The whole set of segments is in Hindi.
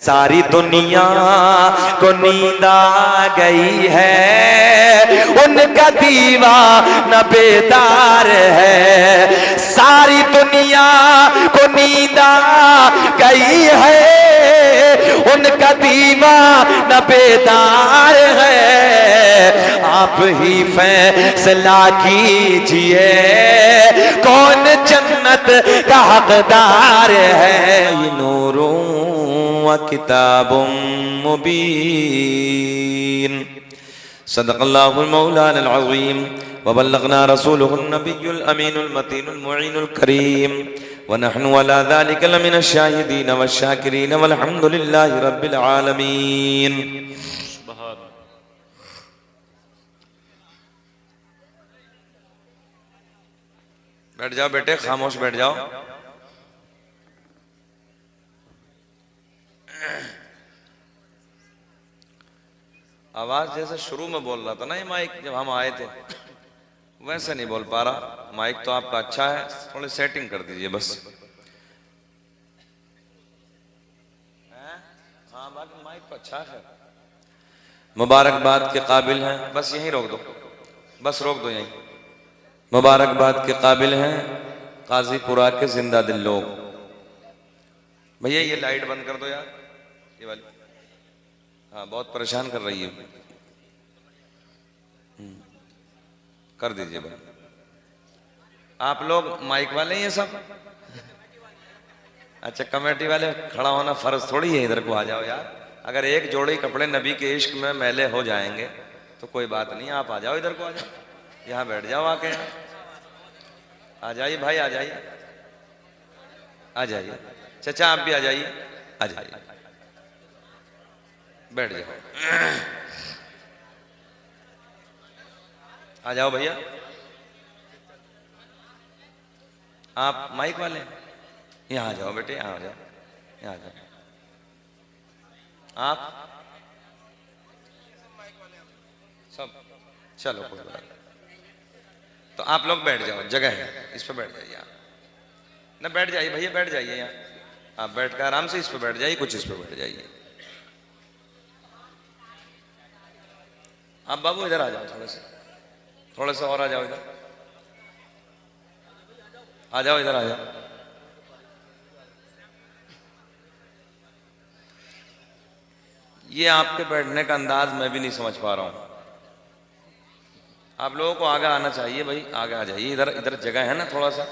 सारी दुनिया को नींद आ गई है, उनका दीवाना बेदार है। सारी दुनिया को नींद आ गई है, उनका दीवाना बेदार है। आप ही फैसला कीजिए कौन जन्नत का हकदार है। नूरुं व किताबुम मुबीन। सदक़ल्लाहुल मौलाना अज़ीम व बल्लगना रसूलुहुन नबियुल अमीनुल मतीनुल मुईनुल करीम व नहनु अला ज़ालिका लमिनश शाहिदीन वश्शाकिरीन वल्हम्दुलिल्लाहि रब्बिल आलमीन। बैठ जाओ बेटे, खामोश बैठ जाओ। आवाज जैसे शुरू में बोल रहा था ना ये माइक, जब हम आए थे वैसे नहीं बोल पा रहा। माइक तो आपका अच्छा है, थोड़ी सेटिंग कर दीजिए बस। हाँ बाकी माइक तो अच्छा है, मुबारकबाद के काबिल हैं। बस यहीं रोक दो, बस रोक दो यहीं। मुबारकबाद के काबिल हैं काजीपुरा के जिंदा दिल लोग। भैया ये लाइट बंद कर दो यार, ये वाली। हाँ बहुत परेशान कर रही है, कर दीजिए बंद। आप लोग माइक वाले हैं सब? अच्छा कमेटी वाले, खड़ा होना फर्ज थोड़ी है, इधर को आ जाओ यार। अगर एक जोड़ी कपड़े नबी के इश्क में मैले हो जाएंगे तो कोई बात नहीं, आप आ जाओ, इधर को आ जाओ, यहाँ बैठ जाओ आके। आ जाइए भाई, आ जाइए, आ जाइए। चाचा आप भी आ जाइए, आ जाइए, बैठ जाओ। आ जाओ भैया। आप माइक वाले, यहाँ आ जाओ बेटे, यहाँ आ जाओ, यहाँ आ जाओ। आप सब चलो कोई बात नहीं। तो आप लोग बैठ जाओ, जगह है, इस पे बैठ जाइए आप। ना बैठ जाइए भैया, बैठ जाइए यहाँ। आप बैठ कर आराम से इस पे बैठ जाइए, कुछ इस पे बैठ जाइए। आप बाबू इधर आ जाओ, थोड़े से और आ जाओ इधर, आ जाओ इधर आ जाओ। ये आपके बैठने का अंदाज मैं भी नहीं समझ पा रहा हूं। आप लोगों को आगे आना चाहिए भाई, आगे आ जाइए। इधर इधर जगह है ना थोड़ा सा।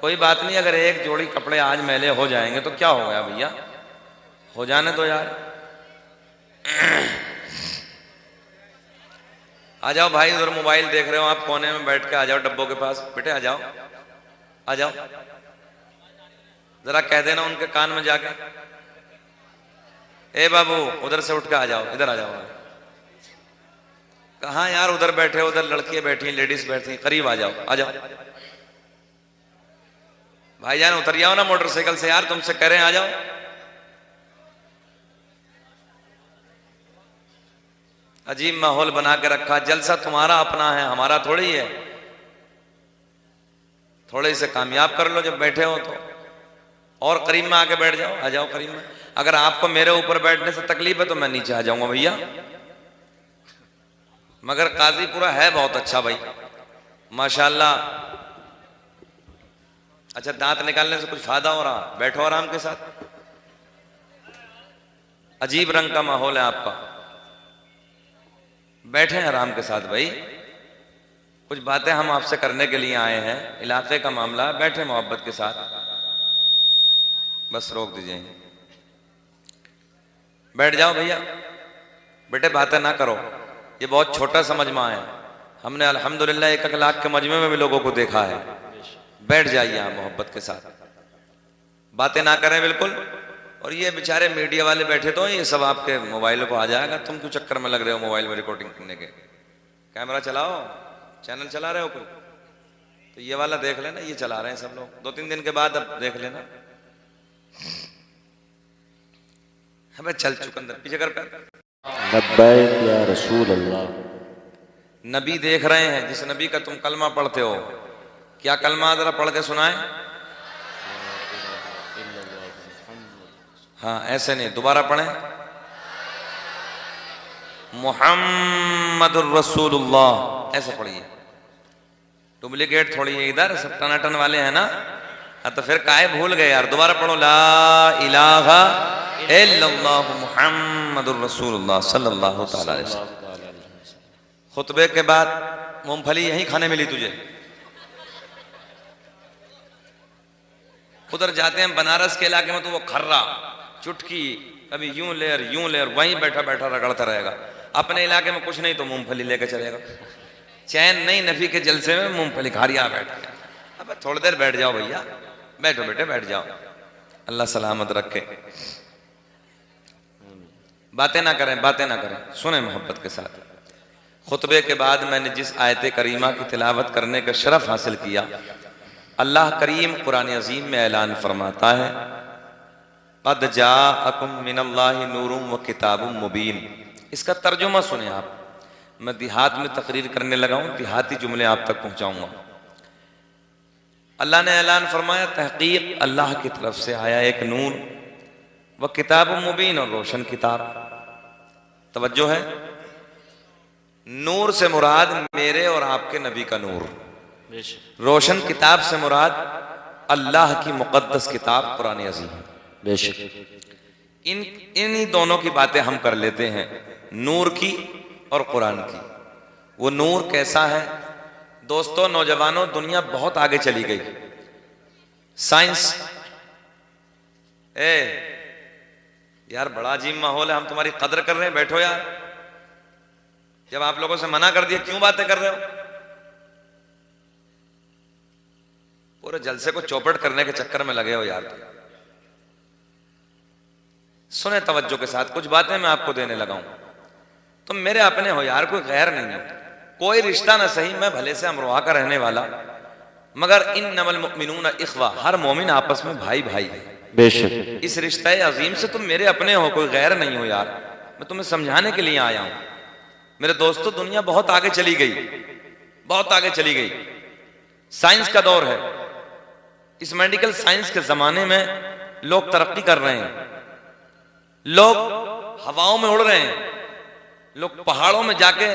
कोई बात नहीं, अगर एक जोड़ी कपड़े आज मैले हो जाएंगे तो क्या हो गया भैया, हो जाने दो यार। आ जाओ भाई, उधर मोबाइल देख रहे हो आप, कोने में बैठ के आ जाओ डब्बों के पास। बेटे आ जाओ, आ जाओ, जरा कह देना उनके कान में जाके, ए बाबू उधर से उठ के आ जाओ, इधर आ जाओ। कहाँ यार, उधर बैठे, उधर लड़कियां बैठी, लेडीज बैठी, करीब आ जाओ, आ जाओ। भाईजान उतर जाओ ना मोटरसाइकिल से यार, तुमसे कह रहे हैं आ जाओ। अजीब माहौल बना के रखा, जलसा तुम्हारा अपना है, हमारा थोड़ी है। थोड़े से कामयाब कर लो जब बैठे हो तो, और करीब में आके बैठ जाओ, आ जाओ करीब में। अगर आपको मेरे ऊपर बैठने से तकलीफ है तो मैं नीचे आ जाऊंगा भैया। मगर काजीपुरा है बहुत अच्छा भाई, माशाल्लाह। अच्छा दांत निकालने से कुछ फायदा हो रहा? बैठो आराम के साथ। अजीब रंग का माहौल है आपका, बैठे आराम के साथ भाई। कुछ बातें हम आपसे करने के लिए आए हैं, इलाके का मामला, बैठे मोहब्बत के साथ। बस रोक दीजिए, बैठ जाओ भैया। बेटे बातें ना करो, ये बहुत छोटा सा मजमा है। हमने अल्हम्दुलिल्लाह 1 लाख के मजमे में भी लोगों को देखा है। बैठ जाइए आप मोहब्बत के साथ, बातें ना करें बिल्कुल। और ये बेचारे मीडिया वाले बैठे तो ये सब आपके मोबाइलों को आ जाएगा। तुम क्यों चक्कर में लग रहे हो मोबाइल में रिकॉर्डिंग करने के? कैमरा चलाओ, चैनल चला रहे हो कोई तो ये वाला देख लेना, ये चला रहे हैं सब लोग। 2-3 दिन के बाद अब देख लेना। हमें चल चुकंदर पीछे कर पैर। लब्बैक या रसूल अल्लाह। नबी देख रहे हैं, जिस नबी का तुम कलमा पढ़ते हो, क्या कलमा जरा पढ़ के सुनाए। हाँ ऐसे नहीं, दोबारा पढ़ें। मुहम्मदुर रसूलुल्लाह ऐसे पढ़िए, डुप्लीकेट थोड़ी है इधर, सब टनाटन वाले हैं ना। तो फिर काहे भूल गए यार, दोबारा पढ़ो। ला इलाहा इल्लल्लाह मुहम्मदुर रसूलुल्लाह सल्लल्लाहु तआला अलैहि वसल्लम। खुतबे के बाद मूंगफली यहीं खाने मिली तुझे? उधर जाते हैं बनारस के इलाके में तो वो खर्रा चुटकी कभी यूं ले और वहीं बैठा बैठा रगड़ता रहेगा। अपने इलाके में कुछ नहीं तो मूंगफली लेकर चलेगा। चैन नहीं नफी के जलसे में मूंगफली खा रिया बैठ के। अब थोड़ी देर बैठ जाओ भैया, बैठो बेटे बैठ जाओ, अल्लाह सलामत रखे। बातें ना करें, बातें ना करें, सुने मोहब्बत के साथ। खुतबे के बाद मैंने जिस आयत करीमा की तिलावत करने का शरफ हासिल किया, अल्लाह करीम कुरान अजीम में ऐलान फरमाता है, क़द जाअकुम मिनल्लाहि नूरुम व किताबुम मुबीन। इसका तर्जुमा सुने आप। मैं देहात में तकरीर करने लगा हूं, देहाती जुमले आप तक पहुंचाऊंगा। अल्लाह ने ऐलान फरमाया, तहकीक अल्लाह की तरफ से आया एक नूर व किताबुम मुबीन, और रोशन किताब। तवज्जो है, नूर से मुराद मेरे और आपके नबी का नूर, रोशन किताब से मुराद अल्लाह की मुकद्दस किताब कुरान अज़ीम। बेशक इन्हीं दोनों की बातें हम कर लेते हैं, नूर की और कुरान की। वो नूर कैसा है दोस्तों, नौजवानों, दुनिया बहुत आगे चली गई। साइंस यार बड़ा अजीब माहौल है, हम तुम्हारी कदर कर रहे हैं, बैठो यार। जब आप लोगों से मना कर दिया क्यों बातें कर रहे हो? पूरे जलसे को चौपट करने के चक्कर में लगे हो यार। सुने तवज्जो के साथ, कुछ बातें मैं आपको देने लगा हूं। तुम मेरे अपने हो यार, कोई गैर नहीं हो। कोई रिश्ता ना सही, मैं भले से अमरोहा का रहने वाला, मगर इन्नमल मुमिनून इख्वा, हर मोमिन आपस में भाई भाई है। बेशक इस रिश्ते अजीम से तुम मेरे अपने हो, कोई गैर नहीं हो यार। मैं तुम्हें समझाने के लिए आया हूं। मेरे दोस्तों, दुनिया बहुत आगे चली गई, बहुत आगे चली गई। साइंस का दौर है। इस मेडिकल साइंस के जमाने में लोग तरक्की कर रहे हैं, लोग हवाओं में उड़ रहे हैं, लोग पहाड़ों में जाके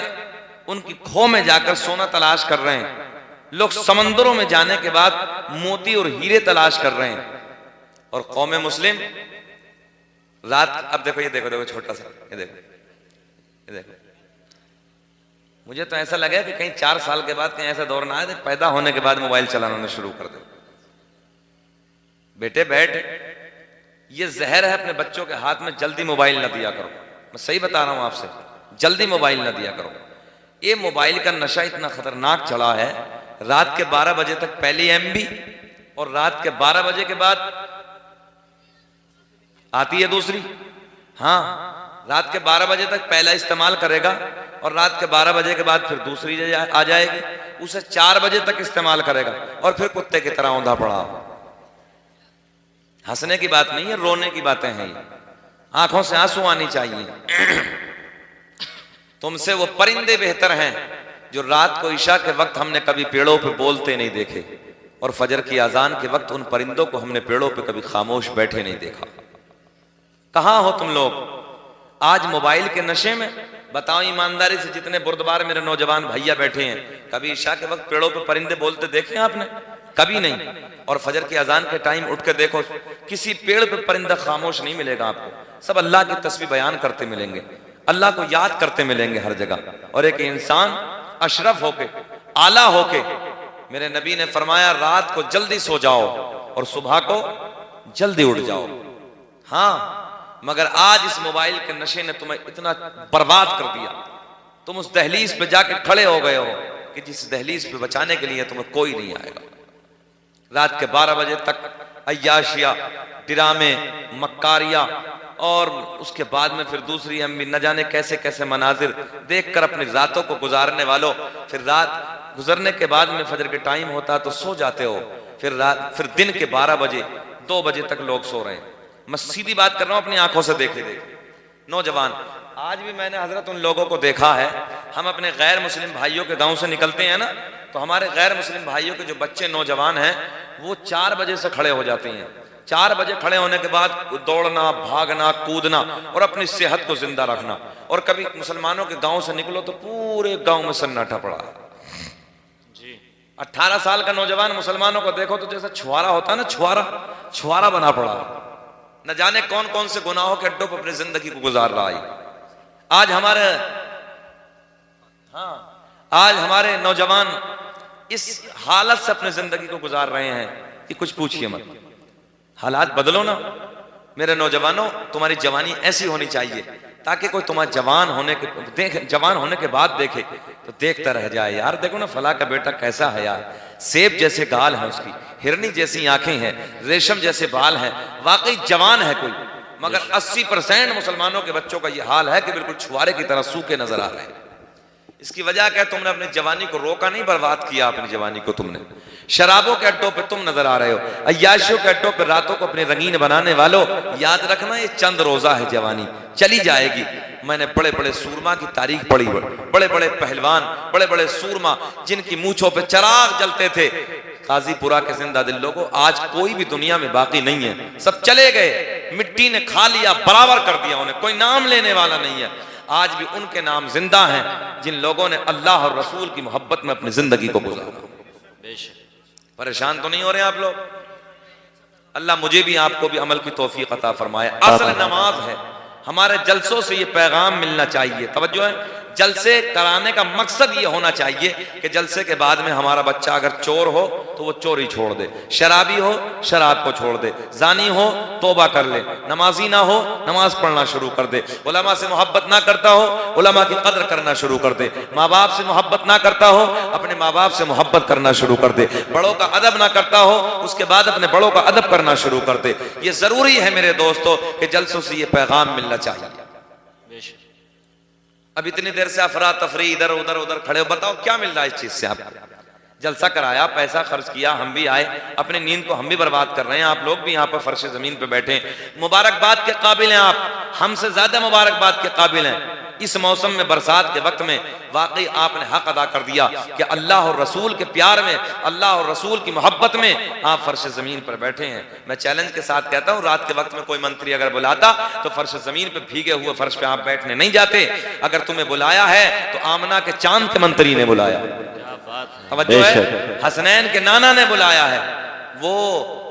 उनकी खो में जाकर सोना तलाश कर रहे हैं, लोग समंदरों में जाने के बाद मोती और हीरे तलाश कर रहे हैं। और कौम मुस्लिम रात, अब देखो ये देखो छोटा सा, ये देखो। मुझे तो ऐसा लगा कि कहीं 4 साल के बाद कहीं ऐसा दौर ना आए पैदा होने के बाद मोबाइल चलाना शुरू कर दे। बेटे बैठ, ये जहर है, अपने बच्चों के हाथ में जल्दी मोबाइल ना दिया करो। मैं सही बता रहा हूं आपसे, जल्दी मोबाइल ना दिया करो। ये मोबाइल का नशा इतना खतरनाक चढ़ा है, रात के 12 बजे तक पहली MB और रात के 12 बजे के बाद आती है दूसरी। हाँ, रात के 12 बजे तक पहला इस्तेमाल करेगा और रात के 12 बजे के बाद फिर दूसरी आ जाएगी। उसे 4 बजे तक इस्तेमाल करेगा और फिर कुत्ते की तरह औंधा पड़ा। हंसने की बात नहीं है, रोने की बातें हैं। आंखों से आंसू आनी चाहिए। तुमसे वो परिंदे बेहतर हैं जो रात को ईशा के वक्त हमने कभी पेड़ों पे बोलते नहीं देखे, और फजर की अजान के वक्त उन परिंदों को हमने पेड़ों पे कभी खामोश बैठे नहीं देखा। कहां हो तुम लोग आज मोबाइल के नशे में? बताओ ईमानदारी से, जितने बुर्दबार मेरे नौजवान भैया बैठे हैं, कभी ईशा के वक्त पेड़ों पे परिंदे बोलते देखे आपने? कभी नहीं। और फजर की अजान के टाइम उठ के देखो, किसी पेड़ पे परिंदा खामोश नहीं मिलेगा आपको। सब अल्लाह की तस्बीह बयान करते मिलेंगे, अल्लाह को याद करते मिलेंगे हर जगह। और एक इंसान अशरफ होके, आला होके, मेरे नबी ने फरमाया रात को जल्दी सो जाओ और सुबह को जल्दी उठ जाओ। हाँ, मगर आज इस मोबाइल के नशे ने तुम्हें इतना बर्बाद कर दिया, तुम उस दहलीज पे जाके खड़े हो गए हो कि जिस दहलीज पे बचाने के लिए तुम्हें कोई नहीं आएगा। रात के 12 बजे तक अय्याशिया, ड्रामे, मक्कारिया, और उसके बाद में फिर दूसरी MB, न जाने कैसे कैसे मनाजिर देखकर अपनी रातों को गुजारने वालों, फिर रात गुजरने के बाद में फजर के टाइम होता तो सो जाते हो, फिर दिन के 12 बजे 2 बजे तक लोग सो रहे हैं। मैं सीधी बात कर रहा हूं, अपनी आंखों से देखे नौजवान। आज भी मैंने हजरत उन लोगों को देखा है, हम अपने गैर मुस्लिम भाइयों के गांव से निकलते हैं ना, तो हमारे गैर मुस्लिम भाइयों के जो बच्चे नौजवान हैं वो 4 बजे से खड़े हो जाते हैं। 4 बजे खड़े होने के बाद दौड़ना, भागना, कूदना और अपनी सेहत को जिंदा रखना। और कभी मुसलमानों के गांव से निकलो तो पूरे गांव में सन्नाटा पड़ा जी। 18 साल का नौजवान मुसलमानों को देखो तो जैसे छुआरा होता है ना, छुआरा बना पड़ा। न जाने कौन कौन से गुनाहों के अड्डों पर अपनी जिंदगी को गुजार रहा है। आज हमारे नौजवान इस हालत से अपनी जिंदगी को गुजार रहे हैं कि कुछ पूछिए मत। हालात बदलो ना मेरे नौजवानों। तुम्हारी जवानी ऐसी होनी चाहिए ताकि कोई तुम्हारा जवान होने के बाद देखे तो देखता रह जाए, यार देखो ना फला का बेटा कैसा है यार, सेब जैसे गाल है उसकी, हिरनी जैसी आंखें हैं, रेशम जैसे बाल हैं, वाकई जवान है कोई। मगर 80% मुसलमानों के बच्चों का यह हाल है कि बिल्कुल छुआरे की तरह सूखे नजर आ रहे हैं। इसकी वजह क्या है? तुमने अपनी जवानी को रोका नहीं, बर्बाद किया अपनी जवानी को तुमने। शराबों के अड्डों पे तुम नजर आ रहे हो, अय्याशियों के अड्डों पे रातों को अपने रंगीन बनाने वालों, याद रखना ये चंद रोजा है, जवानी चली जाएगी। मैंने बड़े बड़े सूरमा की तारीख पढ़ी, बड़े बड़े पहलवान, बड़े बड़े सूरमा जिनकी मूंछों पे चिराग जलते थे, काजीपुरा के जिंदा दिल लोगों, आज कोई भी दुनिया में बाकी नहीं है, सब चले गए, मिट्टी ने खा लिया, बराबर कर दिया उन्हें, कोई नाम लेने वाला नहीं है। आज भी उनके नाम जिंदा हैं जिन लोगों ने अल्लाह और रसूल की मोहब्बत में अपनी जिंदगी को गुजारा। परेशान तो नहीं हो रहे आप लोग? अल्लाह मुझे भी आपको भी अमल की तौफीक अता फरमाए। असल नमाज है, हमारे जलसों से ये पैगाम मिलना चाहिए। तवज्जो है, जलसे कराने का मकसद ये होना चाहिए कि जलसे के बाद में हमारा बच्चा अगर चोर हो तो वो चोरी छोड़ दे, शराबी हो शराब को छोड़ दे, जानी हो तौबा कर ले, नमाजी ना हो नमाज पढ़ना शुरू कर दे, उलमा से मोहब्बत ना करता हो उलमा की कदर करना शुरू कर दे, माँ बाप से मोहब्बत ना करता हो अपने माँ बाप से मोहब्बत करना शुरू कर दे, बड़ों का अदब ना करता हो उसके बाद अपने बड़ों का अदब करना शुरू कर दे। ये जरूरी है मेरे दोस्तों कि जलसों से ये पैगाम मिलना चाहिए। अब इतनी देर से अफरा तफरी इधर उधर खड़े हो, बताओ क्या मिल रहा है इस चीज से? आप जलसा कराया, पैसा खर्च किया, हम भी आए, अपनी नींद को हम भी बर्बाद कर रहे हैं, आप लोग भी यहाँ पर फर्श जमीन पे बैठे हैं, मुबारकबाद के काबिल हैं आप, हमसे ज्यादा मुबारकबाद के काबिल हैं। इस मौसम में, बरसात के वक्त में वाकई आपने हक अदा कर दिया कि अल्लाह और रसूल के प्यार में, अल्लाह और रसूल की मोहब्बत में आप फर्श जमीन पर बैठे हैं। मैं चैलेंज के साथ कहता हूं, रात के वक्त में कोई मंत्री अगर बुलाता तो फर्श जमीन पे, भीगे हुए फर्श पे आप बैठने नहीं जाते। अगर तुम्हें बुलाया है तो आमना के चांद के मंत्री ने बुलाया, तवज्जो है, हसनैन के नाना ने बुलाया है। वो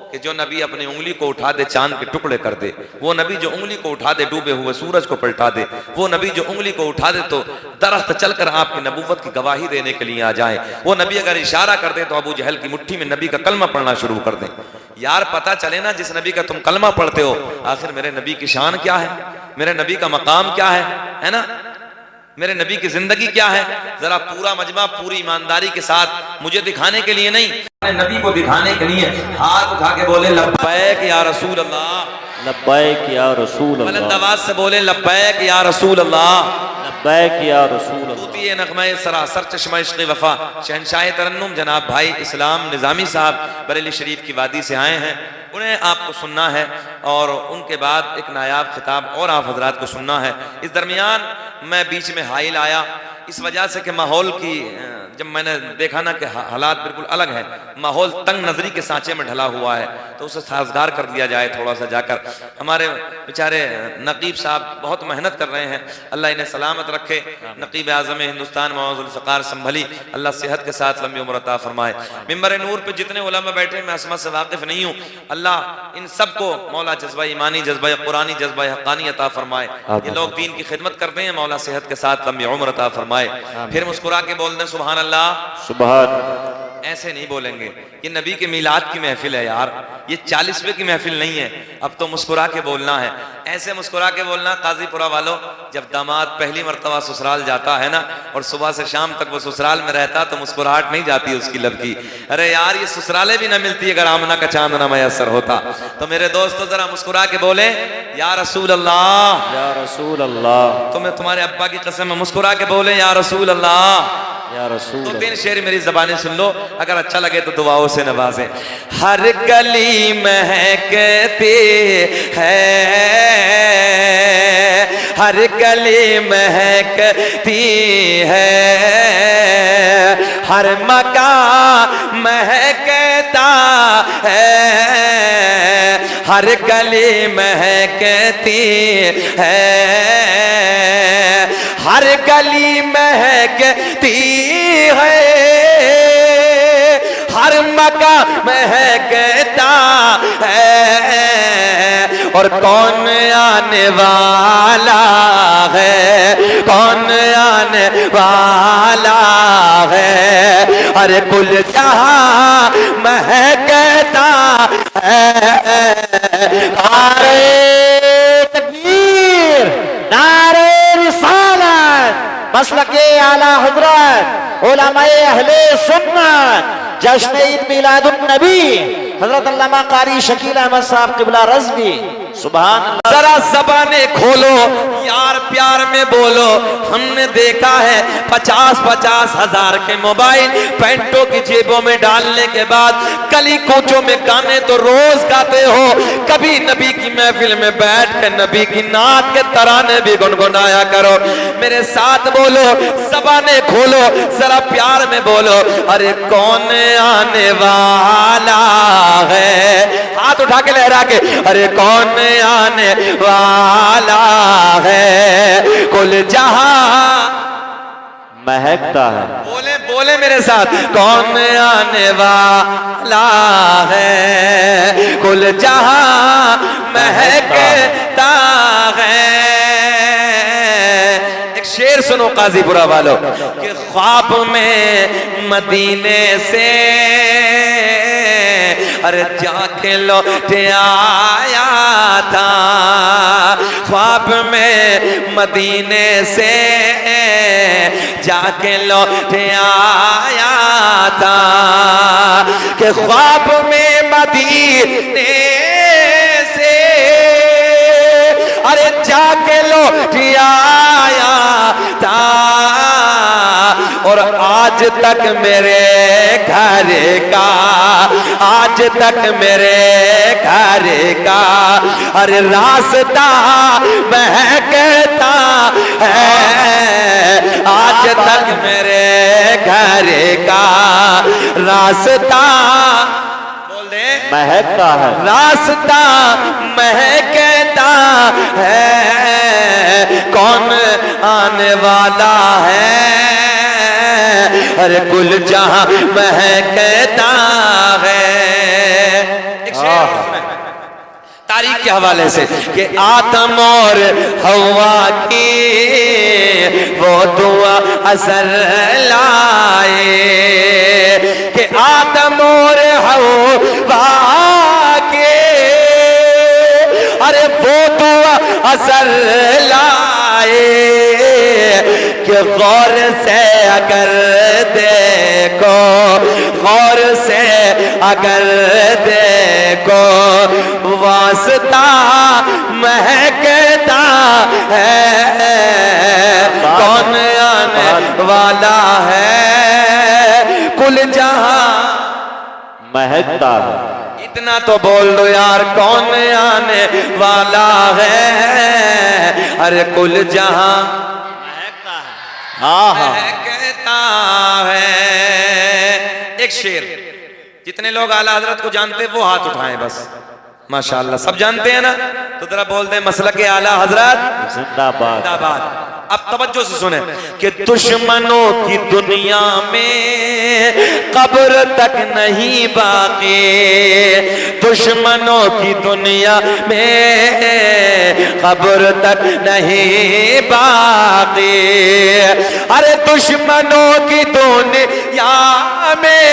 कि जो नबी अपनी उंगली को उठा दे चांद के टुकड़े कर दे, वो नबी जो उंगली को उठा दे डूबे हुए सूरज को पलटा दे, वो नबी जो उंगली को उठा दे तो दरख्त चलकर आपकी नबूवत की गवाही देने के लिए आ जाए, वो नबी अगर इशारा कर दे तो अबू जहल की मुट्ठी में नबी का कलमा पढ़ना शुरू कर दे। यार पता चले ना जिस नबी का तुम कलमा पढ़ते हो, आखिर मेरे नबी की शान क्या है, मेरे नबी का मकाम क्या है ना, मेरे नबी की जिंदगी क्या है। जरा पूरा मजमा पूरी ईमानदारी के साथ मुझे दिखाने के लिए नहीं, नबी को दिखाने के लिए हाथ उठा के बोले लब्बैक या रसूल अल्लाह, लब्बैक या रसूल अल्लाह, बुलंद आवाज से बोले लब्बैक या रसूल अल्लाह, लब्बैक या रसूल अल्लाह। तूती नग़मे सरासर चश्मा इश्क़ वफ़ा शहंशाह तरन्नुम जनाब भाई इस्लाम निज़ामी साहब बरेली शरीफ की वादी से आए हैं, उन्हें आपको सुनना है और उनके बाद एक नायाब खिताब और आप हजरात को सुनना है। इस दरमियान मैं बीच में हाइल आया इस वजह से कि माहौल की, जब मैंने देखा ना कि हालात बिल्कुल अलग है, माहौल तंग नजरी के सांचे में ढला हुआ है, तो उसे साजगार कर दिया जाए थोड़ा सा जाकर। हमारे बेचारे नकीब साहब बहुत मेहनत कर रहे हैं, अल्लाह इन्हें सलामत रखे। नकीब आज़म हिंदुस्तान मौज़ुल फ़क़ार संभली, अल्लाह सेहत के साथ लंबी उम्र अता फरमाए। मिंबर नूर पे जितने उलमा बैठे, मैं असमा से वाकिफ नहीं हूँ, अल्लाह इन सबको मौला जज्बा ईमानी, जज्बा कुरानी, जज्बा हक़ानी अता फरमाए। ये लोग दीन की खिदमत करते हैं, मौला सेहत के साथ लंबी उम्र अता फरमाए। फिर मुस्कुरा के बोल दें सुभान अल्लाह, सुभान। ऐसे नहीं बोलेंगे, ये नबी के मिलाद की महफिल है यार, ये 40वें की महफिल नहीं है। अब तो मुस्कुरा के बोलना है, ऐसे मुस्कुरा के बोलना। काजीपुरा वालों, जब दामाद पहली मर्तबा ससुराल जाता है ना और सुबह से शाम तक वो ससुराल में रहता तो मुस्कुराहट नहीं जाती उसकी लब की। अरे यार ये ससुराले भी ना मिलती अगर आमना का चांद ना मैसर होता। तो मेरे दोस्तों जरा मुस्कुरा के बोले या रसूल अल्लाह, या रसूल अल्लाह। तुम्हें तुम्हारे अब्बा की कसम मुस्कुरा के बोले या रसूल अल्लाह। या रसूल। तो 3 शेर मेरी जबानी सुन लो, अगर अच्छा लगे तो दुआओं से नवाजे। हर गली महकती है, हर गली महकती है, हर मकान महकता है, हर गली महकती है, हर गली महकती है, हर मकान महकता है। और कौन आने वाला है, कौन आने वाला है, अरे कुल जहां महकता है। नारे तकबीर, नारे रिसालत, मसलके आला हजरत, उलमाए अहले सुन्नत, जश्न ईद मिलादुन नबी हजरत अल्लामा कारी शकील अहमद साहब क़िबला रज़वी। सुभान अल्लाह। जरा ज़बाने खोलो यार, प्यार में बोलो। हमने देखा है 50-50 हजार के मोबाइल पैंटों की जेबों में डालने के बाद गली कोचों में गाने तो रोज गाते हो, कभी नबी की महफिल में बैठ कर नबी की नात के तराने भी गुनगुनाया करो। मेरे साथ बोलो, ज़बाने खोलो, जरा प्यार में बोलो। अरे कौन आने वाला है, हाथ उठा के लहरा के, अरे कौन आने वाला है, कुल जहां महकता है। बोले बोले मेरे साथ, कौन आने वाला है, कुल जहां महकता है। एक शेर सुनो काजीपुरा वालों कि ख्वाब में मदीने से अरे जाके लौट आया था, ख्वाब में मदीने से जाके लौट आया था, कि ख्वाब में मदीने से अरे जाके लौट आया था। और आज तक मेरे घर का, आज तक मेरे घर का अरे रास्ता महकता है, आज तक मेरे घर का रास्ता बोल दे महकता है। रास्ता महकता है। कौन आने वाला है, अरे कुल जहां महकता है। एक शेर सुने तारीख के हवाले से कि आदम और हवा की वो दुआ असर लाए, कि आदम और हवा के अरे वो दुआ असर लाए, कि गौर से अगर देखो, गौर से अगर देखो, वास्ता महकता है। कौन आने वाला है, कुल जहां महकता है। इतना तो बोल दो यार, कौन आने वाला है, अरे कुल जहां महकता है। एक शेर, जितने लोग आला हजरत को जानते हैं वो हाथ उठाएं बस। माशाअल्लाह, सब जानते हैं ना, तो जरा बोल दें मसलक के आला हजरत जिंदाबाद। जिंदाबाद। अब तवज्जो से सुने कि दुश्मनों की दुनिया में कब्र तक नहीं बाकी, दुश्मनों की दुनिया में कब्र तक नहीं बाकी, अरे दुश्मनों की दुनिया में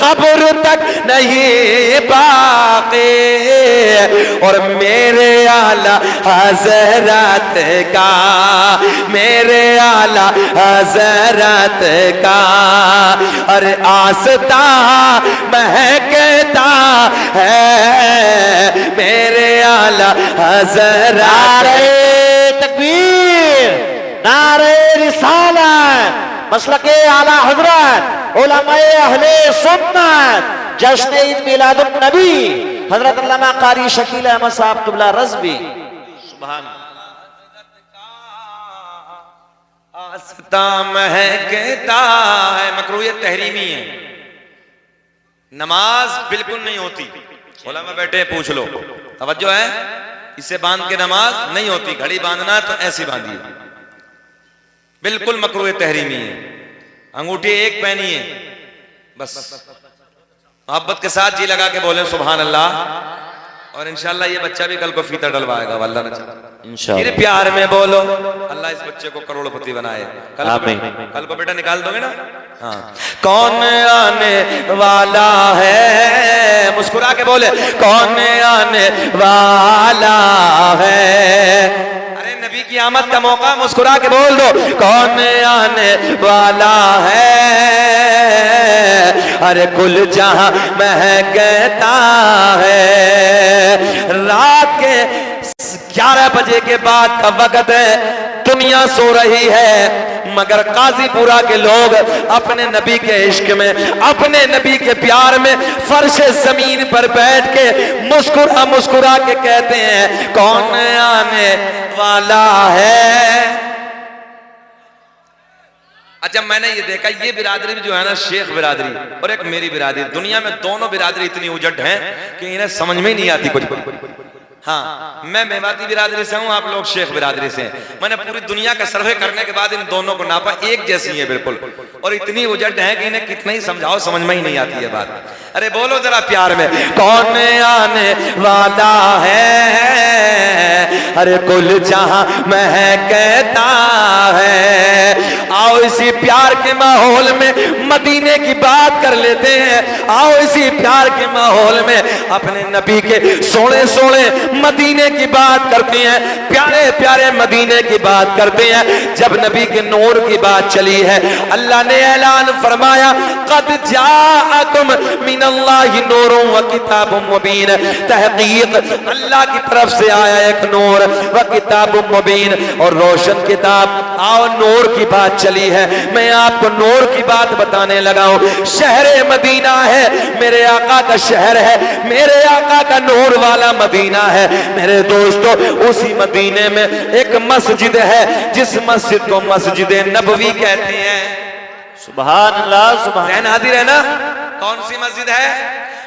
कब्र तक नहीं बाकी। और मेरे आला हज़रत का, मेरे आला हज़रत का अरे आस्था महकता है, मेरे आला हज़रत। नारे तकबीर, नारे रिसालत, मसलके आला हजरत, उलमाए अहले सुन्नत, जश्न ईद मिलादुन नबी हजरत अल्लामा कारी शकील अहमद साहब क़िबला रज़वी। सुभान आस्था महकता है। मकरूह तहरीमी है, नमाज बिल्कुल नहीं होती, उलमा बैठे हैं, पूछ लो, तवज्जो है। इसे बांध के नमाज नहीं होती, घड़ी बांधना है तो ऐसी बांधिए, बिल्कुल मकरूह तहरीमी है। अंगूठी एक पहनी है, बस मोहब्बत के साथ जी लगा के बोले सुभान अल्लाह, और इंशाल्लाह ये बच्चा भी कल को फीता डलवाएगा, अल्लाह ने चाहा। फिर प्यार में बोलो, अल्लाह इस बच्चे को करोड़पति बनाए। कल को बेटा निकाल दोगे ना? हाँ। कौन आने वाला है, मुस्कुरा के बोले कौन आने वाला है। अरे नबी की आमद का मौका, मुस्कुरा के बोल दो कौन आने वाला है। अरे कुल जहां महकता है, रात के 11 बजे के बाद का वक्त है, दुनिया सो रही है, मगर काजीपुरा के लोग अपने नबी के इश्क में, अपने नबी के प्यार में फर्श जमीन पर बैठ के मुस्कुरा मुस्कुरा के कहते हैं कौन आने वाला है। अच्छा, मैंने ये देखा, ये बिरादरी भी जो है ना, शेख बिरादरी और एक मेरी बिरादरी, दुनिया में दोनों बिरादरी इतनी उजट हैं कि इन्हें समझ में ही नहीं आती कुछ। हाँ, मैं मेवाती बिरादरी से हूँ, आप लोग शेख बिरादरी से हैं। मैंने पूरी दुनिया का सर्वे करने के बाद इन दोनों को नापा, एक जैसी है बिल्कुल, और इतनी उजट है कि इन्हें कितना ही समझाओ समझ में ही नहीं आती है बात। अरे बोलो जरा प्यार में, कौन आने वाला है। अरे कुल जहां महकता है। आओ इसी प्यार के माहौल में मदीने की बात कर लेते हैं। आओ इसी प्यार के माहौल में अपने नबी के सोने सोने मदीने की बात करते हैं, प्यारे प्यारे मदीने की बात करते हैं। जब नबी के नूर की बात चली है, अल्लाह ने ऐलान फरमाया कद जाअकुम मिनल्लाहि नूरुन व किताबुम मुबीन। तहकीक अल्लाह की तरफ से आया एक नूर व किताबुम मुबीन, और रोशन किताब। आओ नूर की बात चली है, मैं आपको नूर की बात बताने लगा हूं। शहर मदीना है, मेरे आका का शहर है, मेरे आका का नूर वाला मदीना है। मेरे दोस्तों, उसी मदीने में एक मस्जिद है जिस मस्जिद को मस्जिद नबवी कहते हैं। सुभान अल्लाह, सुभान। हाजिर है ना? कौन सी मस्जिद है?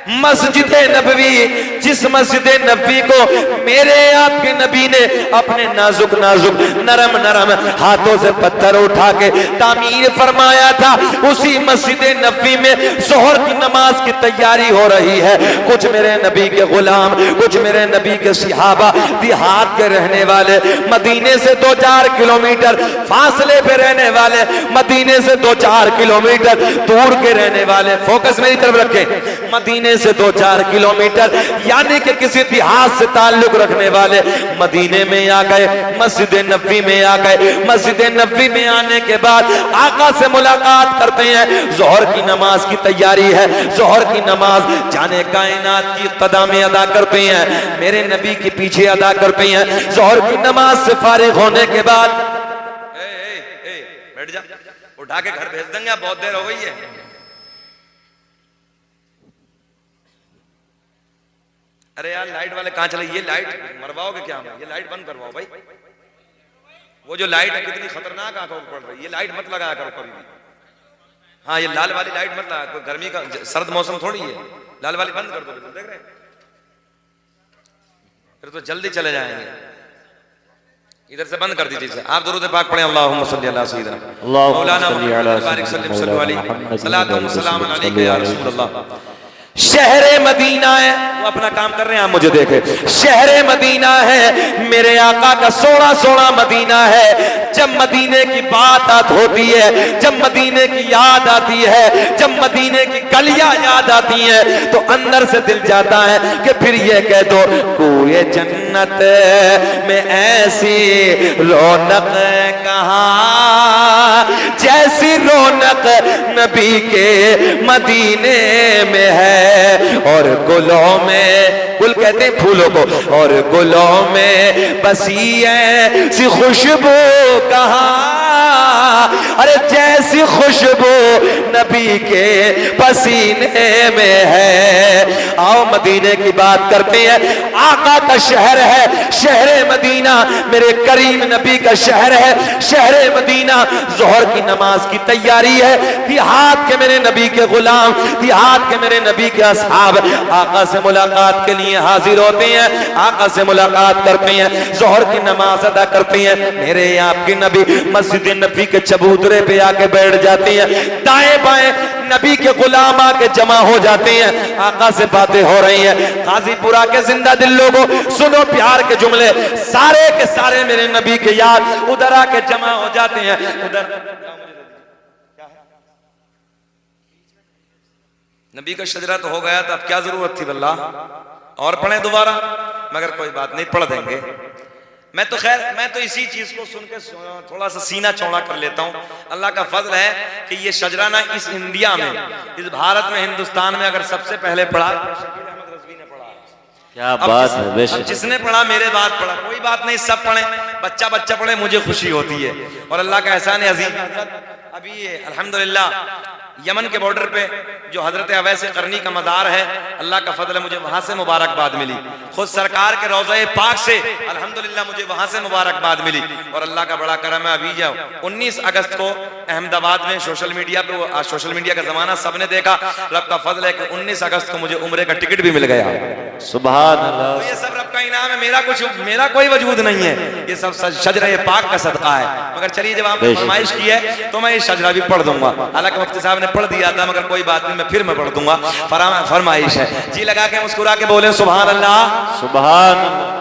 मस्जिद नबवी। जिस मस्जिद नबवी को मेरे आपके नबी ने अपने नाजुक नाजुक नरम नरम हाथों से पत्थर उठा के तामीर फरमाया था, उसी मस्जिद नबवी में जोहर की नमाज की तैयारी हो रही है। कुछ मेरे नबी के गुलाम, कुछ मेरे नबी के सिहाबा, देहात के रहने वाले, मदीने से 2-4 किलोमीटर फासले पे रहने वाले, मदीने से 2-4 किलोमीटर दूर के रहने वाले, फोकस मेरी तरफ रखें, मदीने से 2-4 किलोमीटर यानी कि किसी देहात से ताल्लुक रखने वाले मदीने में आ गए, मस्जिद नबवी में आ गए। मस्जिद नबवी में आने के बाद आका से मुलाकात करते हैं। जोहर की नमाज की तैयारी है, जोहर की नमाज जाने कायनात की कदा में अदा करते हैं, मेरे नबी के पीछे अदा करते हैं। जोहर की नमाज से फारिग होने के बाद बैठ जा, उठा के घर भेज देंगे, बहुत देर हो गई है। अरे यार लाइट वाले कहां चले? ये लाइट मरवाओगे क्या? ये लाइट बंद करवाओ भाई। वो जो लाइट है कितनी खतरनाक आंखों पर पड़ रही है, ये लाइट मत लगाया करो कभी भी। हाँ, ये लाल वाली लाइट मत लगा, गर्मी का सर्द मौसम थोड़ी है, लाल वाली बंद कर दो। देख रहे फिर तो जल्दी चले जाएंगे। इधर से बंद कर दीजिए। आप दुरूद पाक पढ़ें, अल्लाहुम्मा सल्ली अला सय्यिदना मौलाना मुहम्मद सल्लल्लाहु अलैहि वसल्लम। शहर मदीना है, वो अपना काम कर रहे हैं, आप मुझे देखे। शहर मदीना है, मेरे आका का सोना सोना मदीना है। जब मदीने की बात होती है, जब मदीने की याद आती है, जब मदीने की गलियां याद आती हैं, तो अंदर से दिल जाता है कि फिर ये कह दो कोई जन्नत में ऐसी रौनक कहां जैसी रौनक नबी के मदीने में है। और गुलों में, गुल कहते हैं फूलों को, और गुलों में बसी ऐसी खुशबू कहां अरे जैसी खुशबू नबी के पसीने में है। आओ मदीने की बात करते हैं। आका का शहर है शहरे मदीना, मेरे करीम नबी का शहर है शहरे मदीना। जोहर की नमाज की तैयारी है, दिहात के मेरे नबी के गुलाम, दिहात के मेरे नबी के असहाब आका से मुलाकात के लिए हाजिर होते हैं, आका से मुलाकात करते हैं, जोहर की नमाज अदा करते हैं। मेरे आपके नबी मस्जिद नबी के चबूतरे पे आके बैठ जाते हैं, दाएं बाएं नबी के गुलाम आके जमा हो जाते हैं, आका से बातें हो रही हैं। गाजीपुरा के जिंदा दिल लोगों सुनो प्यार के जुमले, सारे के सारे मेरे नबी के याद उधर आके जमा हो जाते हैं। उधर नबी का शजरा तो हो गया था, अब क्या जरूरत थी वल्लाह और पढ़े दोबारा, मगर कोई बात नहीं पढ़ देंगे। मैं तो इसी चीज को सुन के थोड़ा सा सीना चौड़ा कर लेता हूँ। अल्लाह का फजल है कि ये शजराना इस इंडिया में, इस भारत में, हिंदुस्तान में अगर सबसे पहले पढ़ा शकील अहमद रज़वी ने पढ़ा। क्या बात है। अब जिसने पढ़ा मेरे बाद पढ़ा, कोई बात नहीं, सब पढ़े, बच्चा बच्चा पढ़े, मुझे खुशी होती है। और अल्लाह का एहसान है अजीम, अभी अल्हम्दुलिल्लाह यमन के बॉर्डर पे जो हजरत अवैस करनी का मज़ार है, अल्लाह का फजल है मुझे वहां से मुबारकबाद मिली। खुद सरकार के रोज़े पाक से अल्हम्दुलिल्लाह मुझे वहां से मुबारकबाद मिली। और अल्लाह का बड़ा करम है, अभी जाओ 19 अगस्त को अहमदाबाद में सोशल मीडिया पे, सोशल मीडिया का जमाना सबने देखा, रब का फजल है कि 19 अगस्त को मुझे उम्रे का टिकट भी मिल गया। सुभान अल्लाह। तो ये सब रब का इनाम है, मेरा कोई वजूद नहीं है, ये सब शजरा पाक का सदका है। मगर चलिए जब आपने फरमाइश की है तो मैं ये शजरा भी पढ़ दूंगा। हालांकि मुफ्ती साहब ने पढ़ दिया था, मगर कोई बात नहीं, मैं फिर मैं पढ़ दूंगा। फरमाइश है, जी लगा के मुस्कुरा के बोले सुभान अल्लाह सुभान।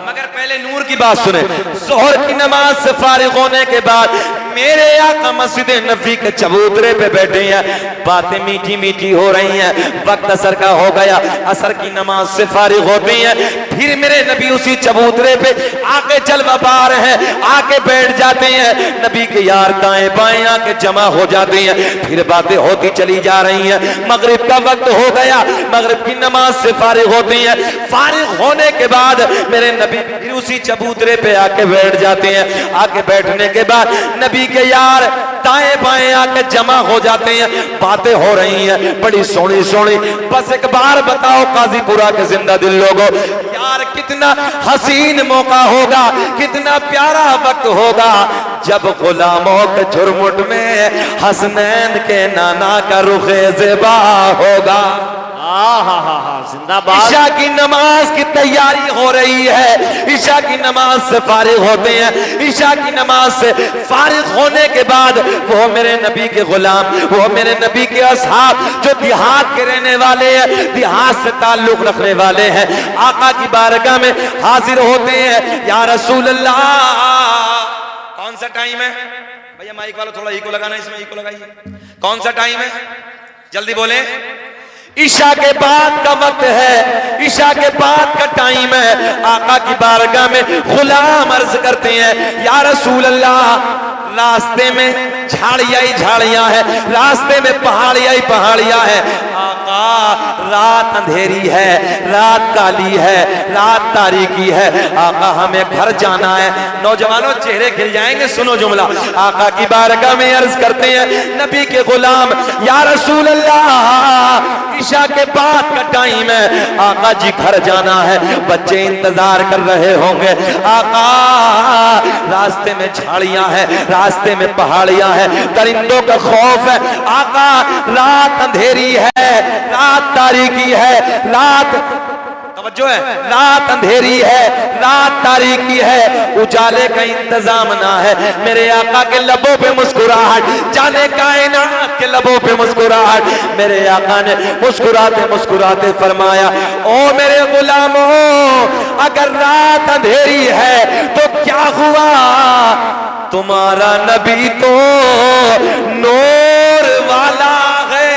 मगर पहले नूर की बात सुने। जोहर की नमाज से फारिग होने के बाद मेरे आका मस्जिद नबी के चबूतरे पे बैठे हैं, बातें मीठी मीठी हो रही हैं। वक्त असर का हो गया, असर की नमाज से फारिग होते हैं, फिर मेरे नबी उसी चबूतरे पे आके जलवा पा रहे हैं, आके बैठ जाते हैं। नबी के यार दाएं बाएं आके जमा हो जाते हैं, फिर बातें होती चली जा रही हैं। मगरिब का वक्त हो गया, मगरिब की नमाज से फारिग होते हैं। फारिग होने के बाद मेरे नबी फिर उसी चबूतरे पे आके बैठ जाते हैं। आके बैठने के बाद नबी के यार दाएं बाएं आके जमा हो जाते हैं, बातें हो रही हैं बड़ी सोनी सोनी। बस एक बार बताओ काजीपुरा के जिंदा दिल लोगों, यार कितना हसीन मौका होगा, कितना प्यारा वक्त होगा जब गुलामों के झुरमुट में हसनैन के नाना का रुखे ज़ेबा होगा। जिंदाबाद। ईशा की नमाज की तैयारी हो रही है, ईशा की नमाज से फारिग होते हैं। ईशा की नमाज से फारिग होने के बाद वो मेरे नबी के गुलाम, वो मेरे नबी के असहाब जो देहात के रहने वाले हैं, देहात से ताल्लुक रखने वाले हैं, आका की बारगाह में हाजिर होते हैं। या रसूल अल्लाह, कौन सा टाइम है भैया? माइक वाला थोड़ा इको लगाना, इसमें इको लगाइए। कौन सा टाइम है, जल्दी बोले। ईशा के बाद का वक्त है, ईशा के बाद का टाइम है। आका की बारगाह में गुलाम अर्ज करते हैं, या रसूल अल्लाह, रास्ते में झाड़ियां ही झाड़ियां है, रास्ते में पहाड़ियां ही पहाड़ियां है। आका रात अंधेरी है, रात काली है, रात तारीकी है। आका हमें घर जाना है। नौजवानों चेहरे खिल जाएंगे, सुनो जुमला। आका की बारगाह में अर्ज करते हैं नबी के गुलाम, या रसूल अल्लाह, ईशा के बाद का टाइम है, आका जी घर जाना है, बच्चे इंतजार कर रहे होंगे। आका रास्ते में झाड़ियां हैं, रास्ते में पहाड़ियां हैं, दरिंदों का खौफ है। आका रात अंधेरी है, रात तारीकी है, रात तवज्जो है, रात अंधेरी है, रात तारीकी है, उजाले का इंतजाम ना है। मेरे आका के लबों पे मुस्कुराहट, जाने कायनात के लबों पे मुस्कुराहट। मेरे आका ने मुस्कुराते मुस्कुराते फरमाया, ओ मेरे गुलामों, अगर रात अंधेरी है तो क्या हुआ, तुम्हारा नबी तो नूर वाला है।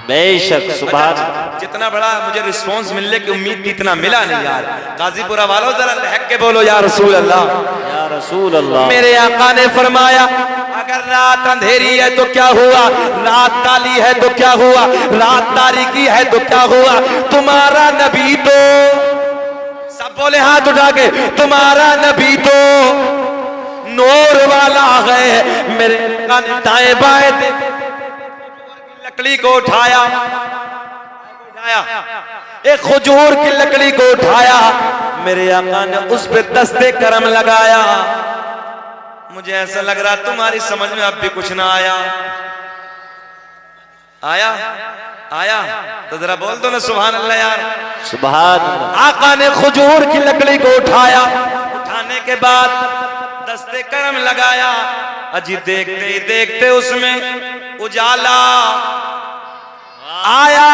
बेशक सुभान। जितना बड़ा मुझे रिस्पांस मिलने की उम्मीद थी, इतना मिला नहीं यार। गाजीपुरा वालों जरा लहक के बोलो या रसूल अल्लाह, या रसूल अल्लाह। मेरे आका ने फरमाया, अगर रात अंधेरी है तो क्या हुआ, रात काली है तो क्या हुआ, रात तारीकी है तो क्या हुआ, तुम्हारा नबी तो, सब बोले हाथ उठा के, तुम्हारा नबी तो नूर वाला है। मेरे आका ने दाएं बाएं लकड़ी को उठाया, एक खजूर की लकड़ी को उठाया, मेरे आका ने उस पे दस्ते करम लगाया। मुझे ऐसा लग रहा तुम्हारी समझ में अब भी कुछ ना आया। आया आया तो जरा बोल दो ना सुभान अल्लाह यार। सुभान। आका ने खजूर की लकड़ी को उठाया, उठाने के बाद दस्ते करम लगाया। अजी देखते ही देखते उसमें उजाला आया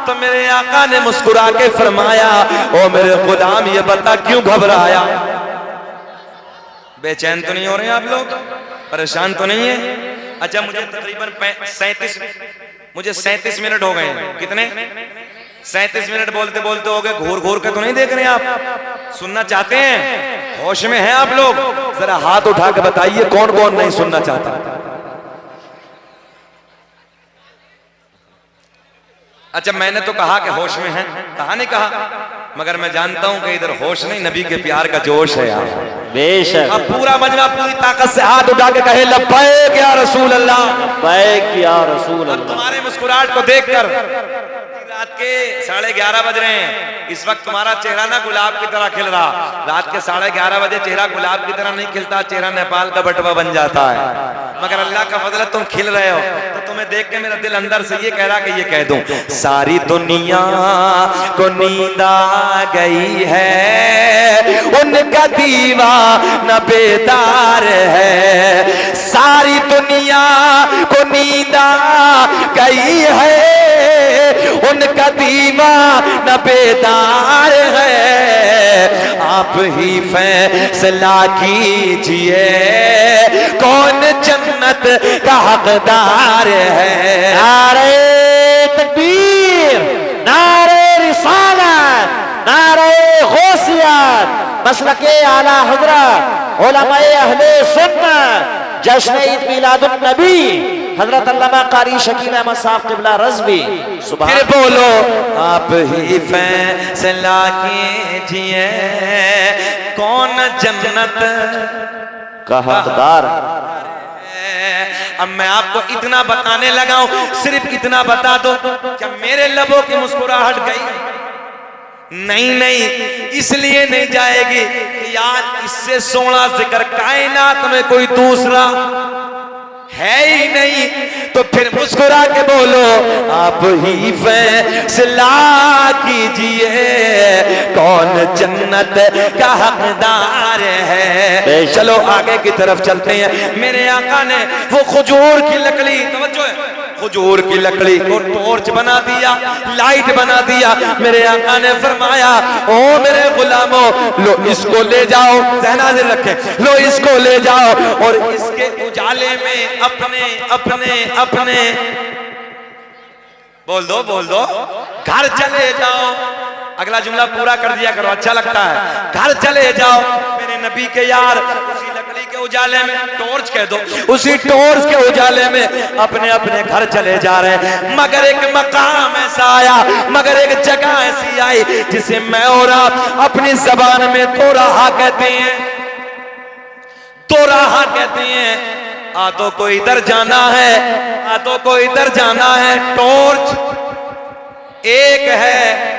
तो मेरे आका ने मुस्कुरा के फरमाया, ओ मेरे गुलाम ये बता क्यों घबराया? बेचैन तो नहीं हो रहे हैं आप लोग? परेशान तो नहीं है? अच्छा मुझे तकरीबन 37 मिनट हो गए। कितने? 37 मिनट बोलते बोलते हो गए। घूर घूर के तो नहीं देख रहे हैं आप? सुनना चाहते हैं? होश में हैं आप लोग? जरा हाथ उठा के बताइए कौन कौन नहीं सुनना चाहता। अच्छा मैंने तो कहा कि होश में हैं, कहा नहीं कहा, मगर मैं जानता हूं कि इधर होश नहीं, नबी के प्यार का जोश है यार। बेशक। अब पूरा मजमा पूरी ताकत से हाथ उठा के कहे लब्बैक या रसूल अल्लाह, लब्बैक या रसूल अल्लाह। तुम्हारे मुस्कुराहट को देखकर रात के 11:30 बज रहे हैं, इस वक्त तुम्हारा चेहरा ना गुलाब की तरह खिल रहा। रात के 11:30 बजे चेहरा गुलाब की तरह नहीं खिलता, चेहरा नेपाल का बटवा बन जाता है। मगर अल्लाह का फजल तुम खिल रहे हो, तो तुम्हें देख के मेरा दिल अंदर से ये कह रहा कि ये कह दूं, सारी दुनिया को नींद आ गई है, उनका दीवाना बेदार है। सारी दुनिया को नींद आ गई है, उनका दीवाना बेदार है। आप ही फैसला कीजिए कौन जन्नत का हकदार है। नारे तकबीर, नारे रिसालत, नारे गौसियत, मसलके आला हज़रत उलमाए अहले सुन्नत, जश्न ईद मिलादुन नबी हजरत अल्लामा कारी शकील अहमद साहब क़िबला रज़वी। फिर बोलो, आप ही फैसला कीजिए कौन जन्नत का हकदार। अब मैं आपको इतना बताने लगा हूं, सिर्फ इतना बता दो, क्या मेरे लबों की मुस्कुराहट गई? नहीं नहीं, इसलिए नहीं जाएगी कि यार इससे सोना जिक्र कायनात में कोई दूसरा है ही नहीं। तो फिर मुस्कुरा के बोलो, आप ही फैसला कीजिए कौन जन्नत का हकदार है। चलो आगे की तरफ चलते हैं। मेरे आका ने वो खजूर की लकड़ी, तवज्जो है, खजूर की लकड़ी को टॉर्च बना दिया, लाइट बना दिया। मेरे आका ने फरमाया, ओ मेरे गुलामों, लो इसको ले जाओ, ज़हन से रखें, लो इसको ले जाओ और इसके उजाले में अपने अपने अपने बोल दो घर चले जाओ। अगला जुमला पूरा कर दिया करो, अच्छा लगता है। घर चले जाओ मेरे नबी के यार, उसी लकड़ी के उजाले में, टॉर्च कह दो, उसी टॉर्च के उजाले में अपने अपने घर चले जा रहे हैं। मगर एक मकाम ऐसा आया, मगर एक जगह ऐसी आई जिसे मैं और आप अपनी जबान में दोराहा कहते हैं। दोराहा कहते हैं। आदों को इधर जाना है, आदों को इधर जाना है। टॉर्च एक है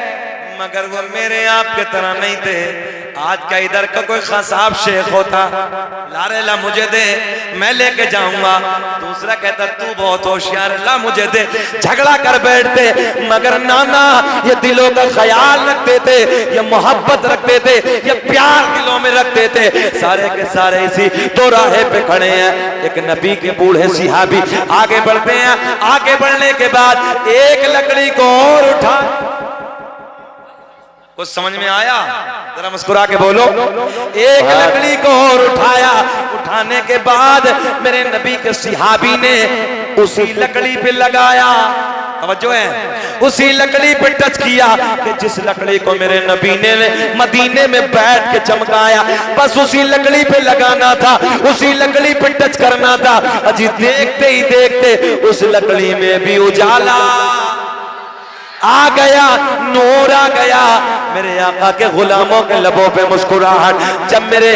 मगर वो मेरे आपके तरह नहीं थे। आज का इधर का कोई खसाब शेख होता, लारे ला मुझे दे, मैं लेके जाऊंगा। दूसरा कहता तू बहुत होशियार, ला मुझे दे। झगड़ा कर बैठते, मगर नाना ये दिलों का ख्याल रखते थे, ये मोहब्बत रखते थे, ये प्यार दिलों में रखते थे। सारे के सारे इसी दो राहे पे खड़े हैं। एक नबी के बूढ़े सिहाबी आगे बढ़ते हैं। आगे बढ़ने के बाद एक लकड़ी को और उठा, कुछ समझ में आया? जरा मुस्कुरा के बोलो। एक लकड़ी को और उठाया, उठाने के बाद मेरे नबी के सिहाबी ने उसी लकड़ी पे लगाया। तवज्जो है, उसी लकड़ी पे टच किया कि जिस लकड़ी को मेरे नबी ने मदीने में बैठ के चमकाया, बस उसी लकड़ी पे लगाना था, उसी लकड़ी पे टच करना था। अजी देखते ही देखते उस लकड़ी में भी उजाला आ गया, नूर आ गया। मेरे आका के गुलामों के लबों पे मुस्कुराहट। जब मेरे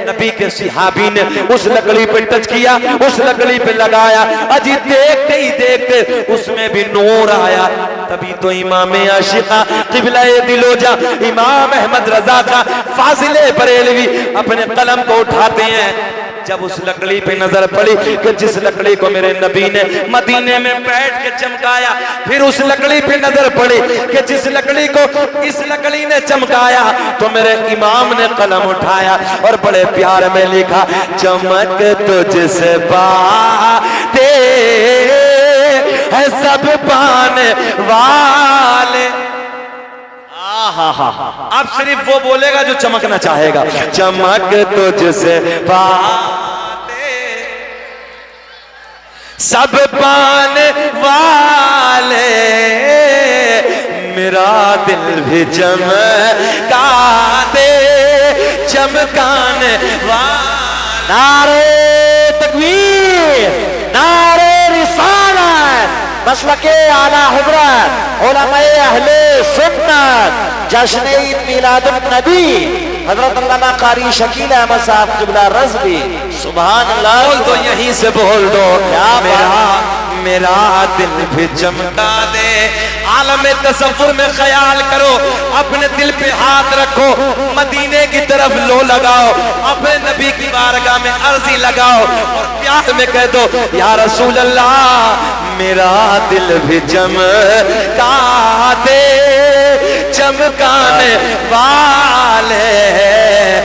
नबी के सिहाबी ने उस लकड़ी पे टच किया, उस लकड़ी पे लगाया, अजी देखते ही देखते उसमें भी नूर आया। तभी तो इमाम आशिका क़िबला-ए दिलोजा इमाम अहमद रजा का फाजिले बरेलवी अपने कलम को उठाते हैं। जब उस लकड़ी पे नजर पड़ी कि जिस लकड़ी को मेरे नबी ने मदीने में बैठ के चमकाया, फिर उस लकड़ी पे नजर पड़ी कि जिस लकड़ी को इस लकड़ी ने चमकाया, तो मेरे इमाम ने कलम उठाया और बड़े प्यार में लिखा, चमक तुझसे बाते है सब पाने वाले। अब सिर्फ वो बोलेगा जो चमकना चाहेगा। चमक तुझसे पाते सब पाने वाले, मेरा दिल भी चमका दे चमकाने वाले। नारे तकबीर, नारे रिसालत, मसलके आला हज़रत उलमाए अहले सुन्नत, जश्न ईद मिलादुन नबी हज़रत अल्लामा कारी शकील अहमद साहब क़िबला रज़वी। सुभान अल्लाह। बोल दो, यहीं से बोल दो, क्या मेरा दिल भी चमका दे। आलम तसव्वुर में ख्याल करो, अपने दिल पे हाथ रखो, मदीने की तरफ लो लगाओ, अपने नबी की बारगाह में अर्जी लगाओ और प्यार में कह दो, या रसूल अल्लाह मेरा दिल भी चमका दे चमकाने वाले।